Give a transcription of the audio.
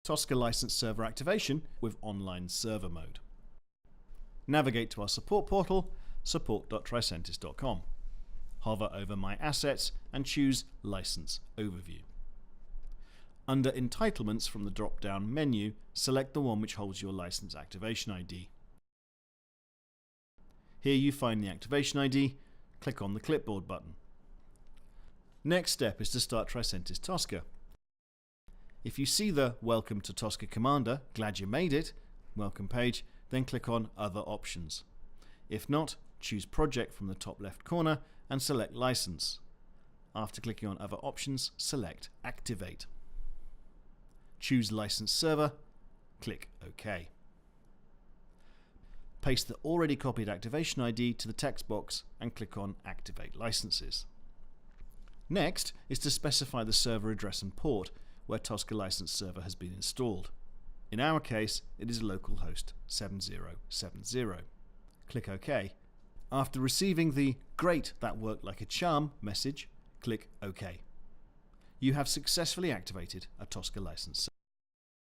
Tosca license server activation with online server mode. Navigate to our support portal, support.tricentis.com. Hover over My Assets and choose License Overview. Under Entitlements from the drop-down menu, select the one which holds your license activation ID. Here you find the activation ID, click on the clipboard button. Next step is to start Tricentis Tosca. If you see the Welcome to Tosca Commander, glad you made it, welcome page, then click on Other Options. If not, choose Project from the top left corner and select License. After clicking on Other Options, select Activate. Choose License Server, click OK. Paste the already copied activation ID to the text box and click on Activate Licenses. Next is to specify the server address and port where Tosca License Server has been installed. In our case, it is localhost 7070. Click OK. After receiving the "Great, that worked like a charm" message, click OK. You have successfully activated a Tosca license server.